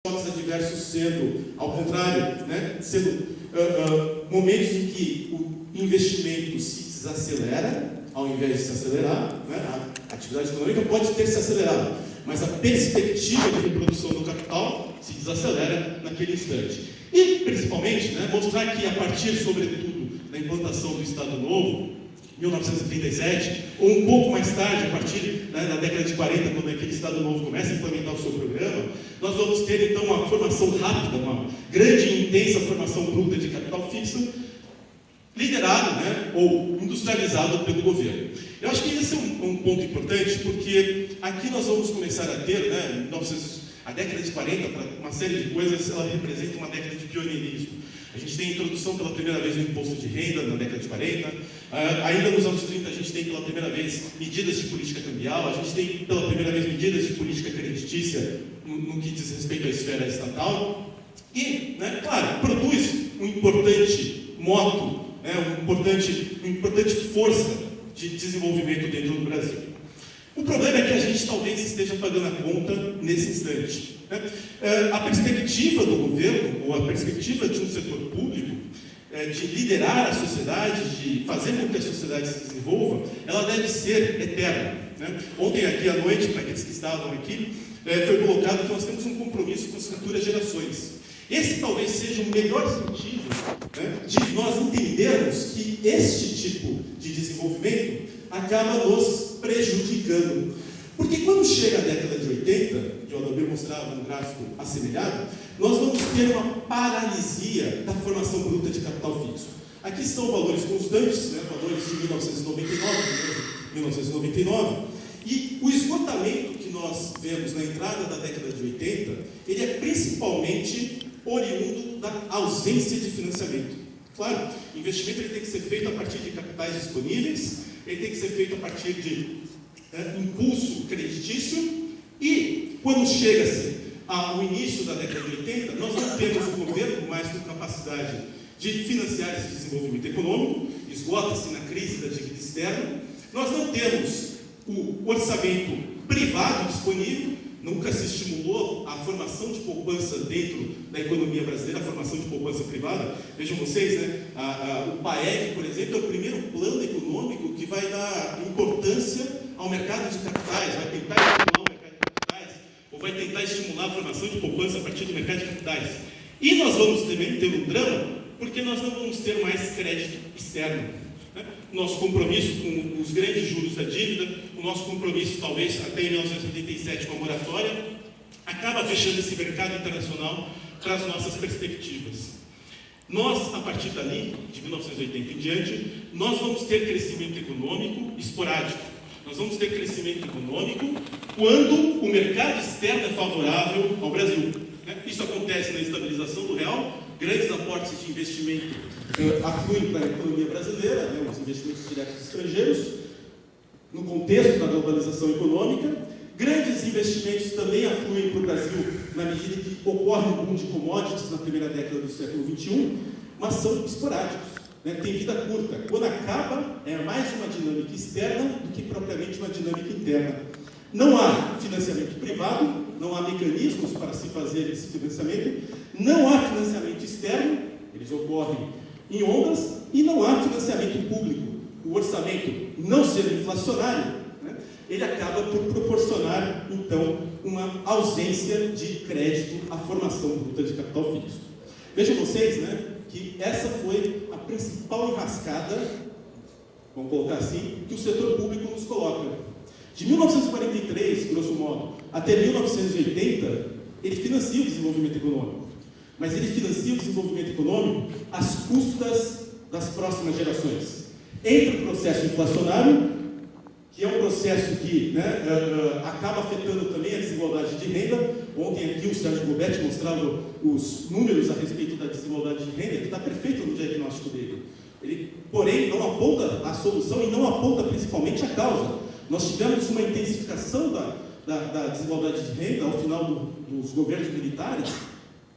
adversos sendo, ao contrário, né, sendo momentos em que o investimento se desacelera, ao invés de se acelerar, né, a atividade econômica pode ter se acelerado, mas a perspectiva de reprodução do capital se desacelera naquele instante. E, principalmente, né, mostrar que a partir, sobretudo, da implantação do Estado Novo, 1937, ou um pouco mais tarde, a partir da década de 40, quando aquele Estado Novo começa a implementar o seu programa, nós vamos ter então uma formação rápida, uma grande e intensa formação bruta de capital fixo, liderado, né, ou industrializado pelo governo. Eu acho que esse é um ponto importante, porque aqui nós vamos começar a ter, né, a década de 40, para uma série de coisas, ela representa uma década de pioneirismo. A gente tem a introdução pela primeira vez do imposto de renda na década de 40, ainda nos anos 30 a gente tem pela primeira vez medidas de política cambial, a gente tem pela primeira vez medidas de política creditícia no que diz respeito à esfera estatal, e, né, claro, produz um importante moto, né, uma importante força de desenvolvimento dentro do Brasil. O problema é que a gente talvez esteja pagando a conta nesse instante, né? A perspectiva do governo, ou a perspectiva de um setor público, de liderar a sociedade, de fazer com que a sociedade se desenvolva, ela deve ser eterna, né? Ontem, aqui à noite, para aqueles que estavam aqui, foi colocado que nós temos um compromisso com as futuras gerações. Esse talvez seja o melhor sentido, né, de nós entendermos que este tipo de desenvolvimento acaba nos prejudicando. Porque quando chega a década de 80, que o Adalber mostrava um gráfico assemelhado, nós vamos ter uma paralisia da formação bruta de capital fixo. Aqui estão valores constantes, né, valores de 1999, e o esgotamento que nós vemos na entrada da década de 80, ele é principalmente oriundo da ausência de financiamento. Claro, o investimento ele tem que ser feito a partir de capitais disponíveis, ele tem que ser feito a partir de impulso creditício, e quando chega-se ao início da década de 80, nós não temos o governo mais com capacidade de financiar esse desenvolvimento econômico, esgota-se na crise da dívida externa, nós não temos o orçamento privado disponível, nunca se estimulou a formação de poupança dentro da economia brasileira, a formação de poupança privada. Vejam vocês, né? O PAEG, por exemplo, é o primeiro plano econômico que vai dar importância ao mercado de capitais, vai tentar estimular o mercado de capitais, ou vai tentar estimular a formação de poupança a partir do mercado de capitais. E nós vamos também ter um drama, porque nós não vamos ter mais crédito externo. Nosso compromisso com os grandes juros da dívida, o nosso compromisso, talvez, até em 1987 com a moratória, acaba fechando esse mercado internacional para as nossas perspectivas. Nós, a partir dali, de 1980 em diante, nós vamos ter crescimento econômico esporádico. Nós vamos ter crescimento econômico quando o mercado externo é favorável ao Brasil. Isso acontece na estabilização do real, grandes aportes de investimento afluem para a economia brasileira, né, os investimentos diretos estrangeiros, no contexto da globalização econômica. Grandes investimentos também afluem para o Brasil na medida que ocorre um boom de commodities na primeira década do século XXI, mas são esporádicos, né, tem vida curta. Quando acaba, é mais uma dinâmica externa do que propriamente uma dinâmica interna. Não há financiamento privado, não há mecanismos para se fazer esse financiamento, não há financiamento externo, eles ocorrem em ondas, e não há financiamento público. O orçamento, não sendo inflacionário, né, ele acaba por proporcionar, então, uma ausência de crédito à formação bruta de capital fixo. Vejam vocês, né, que essa foi a principal enrascada, vamos colocar assim, que o setor público nos coloca. De 1943, grosso modo, até 1980, ele financia o desenvolvimento econômico. Mas ele financia o desenvolvimento econômico às custas das próximas gerações. Entre o processo inflacionário, que é um processo que, né, acaba afetando também a desigualdade de renda. Ontem aqui o Sérgio Gobetti mostrava os números a respeito da desigualdade de renda, que está perfeito no diagnóstico dele. Ele, porém, não aponta a solução e não aponta principalmente a causa. Nós tivemos uma intensificação da desigualdade de renda ao final dos governos militares,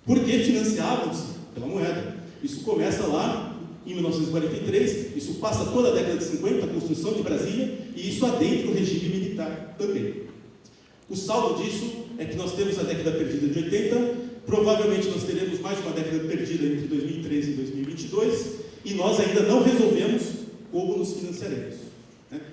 porque financiavam-se pela moeda. Isso começa lá em 1943, isso passa toda a década de 50, a construção de Brasília, e isso adentra o regime militar também. O saldo disso é que nós temos a década perdida de 80, provavelmente nós teremos mais uma década perdida entre 2013 e 2022, e nós ainda não resolvemos como nos financiaremos.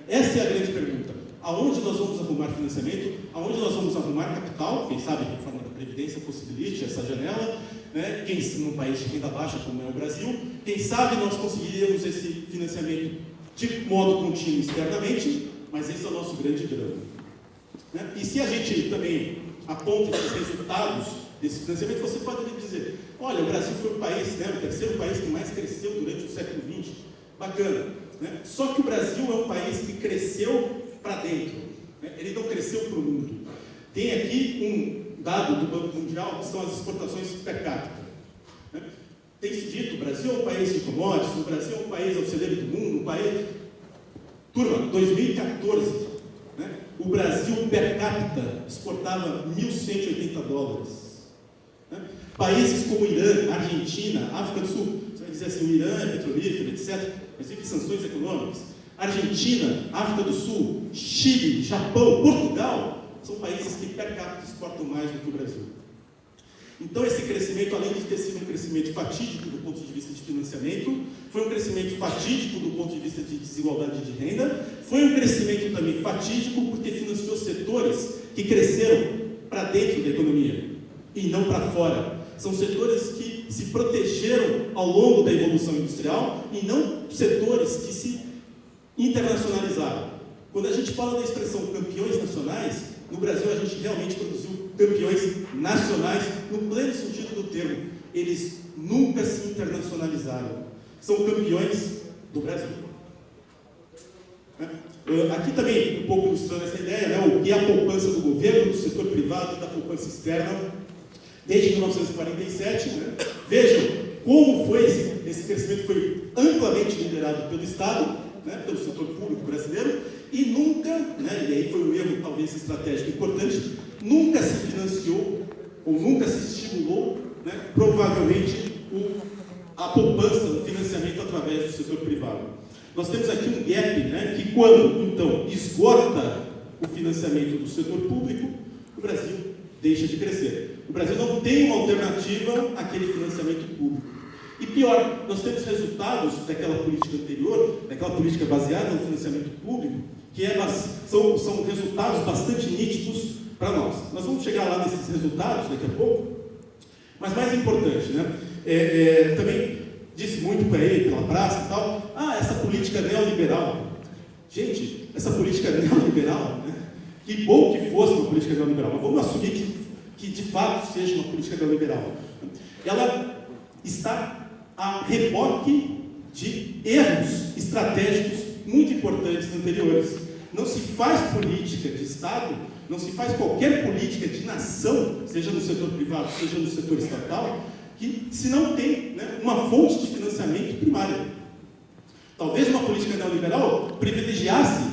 Essa é a grande pergunta. Aonde nós vamos arrumar financiamento? Aonde nós vamos arrumar capital? Quem sabe a reforma da Previdência possibilite essa janela, né? Num país de renda baixa como é o Brasil, quem sabe nós conseguiríamos esse financiamento de modo contínuo externamente, mas esse é o nosso grande drama. E se a gente também aponta esses resultados desse financiamento, você pode dizer, olha, o Brasil foi o país, o terceiro país que mais cresceu durante o século XX. Bacana. Só que o Brasil é um país que cresceu para dentro. Ele não cresceu para o mundo. Tem aqui um dado do Banco Mundial, que são as exportações per capita. Tem-se dito, o Brasil é um país de commodities, o Brasil é um país auxiliar do mundo, um país... Turma, 2014, o Brasil per capita exportava $1.180. Países como Irã, Argentina, África do Sul, você vai dizer assim, o Irã é petrolífero, etc., mas vive sanções econômicas. Argentina, África do Sul, Chile, Japão, Portugal, são países que per capita exportam mais do que o Brasil. Então esse crescimento, além de ter sido um crescimento fatídico do ponto de vista de financiamento, foi um crescimento fatídico do ponto de vista de desigualdade de renda, foi um crescimento também fatídico porque financiou setores que cresceram para dentro da economia e não para fora. São setores que se protegeram ao longo da evolução industrial e não setores que se internacionalizaram. Quando a gente fala da expressão campeões nacionais, no Brasil a gente realmente produziu campeões nacionais no pleno sentido do termo. Eles nunca se internacionalizaram. São campeões do Brasil. Aqui também, um pouco ilustrando essa ideia, o que é a poupança do governo, do setor privado e da poupança externa, desde 1947. Vejam como foi esse crescimento foi amplamente liderado pelo Estado, pelo setor público brasileiro, e nunca, e aí foi um erro talvez estratégico importante, nunca se financiou ou nunca se estimulou, provavelmente, a poupança, o financiamento através do setor privado. Nós temos aqui um gap, que quando, então, esgota o financiamento do setor público, o Brasil deixa de crescer. O Brasil não tem uma alternativa àquele financiamento público. E pior, nós temos resultados daquela política anterior, daquela política baseada no financiamento público, que são resultados bastante nítidos para nós. Nós vamos chegar lá nesses resultados daqui a pouco, mas mais importante, também disse muito por aí, pela praça e tal, essa política neoliberal. Gente, essa política neoliberal, que bom que fosse uma política neoliberal, mas vamos assumir que de fato seja uma política neoliberal. Ela está a reboque de erros estratégicos muito importantes anteriores. Não se faz política de Estado, não se faz qualquer política de nação, seja no setor privado, seja no setor estatal, que se não tem uma fonte de financiamento primária. Talvez uma política neoliberal privilegiasse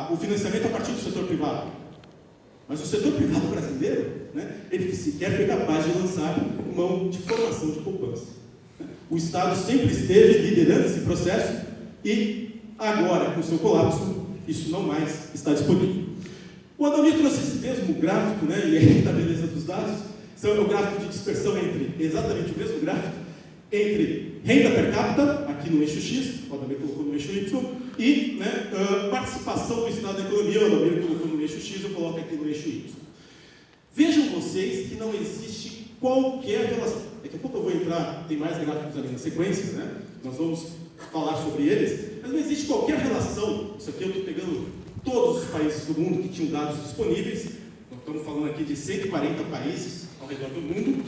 o financiamento a partir do setor privado. Mas o setor privado brasileiro, ele sequer foi capaz de lançar mão de formação de poupança. O Estado sempre esteve liderando esse processo e agora, com o seu colapso, isso não mais está disponível. O Adalmir trouxe esse mesmo gráfico, e aí a beleza dos dados, é o gráfico de dispersão entre, exatamente o mesmo gráfico, entre renda per capita, aqui no eixo X, o Adalmir colocou no eixo Y, e participação do Estado na economia, o Adalmir colocou no eixo X, eu coloco aqui no eixo Y. Vejam vocês que não existe qualquer relação. Daqui a pouco eu vou entrar, tem mais gráficos ali na sequência, nós vamos falar sobre eles, mas não existe qualquer relação. Isso aqui eu estou pegando todos os países do mundo que tinham dados disponíveis, nós estamos falando aqui de 140 países ao redor do mundo,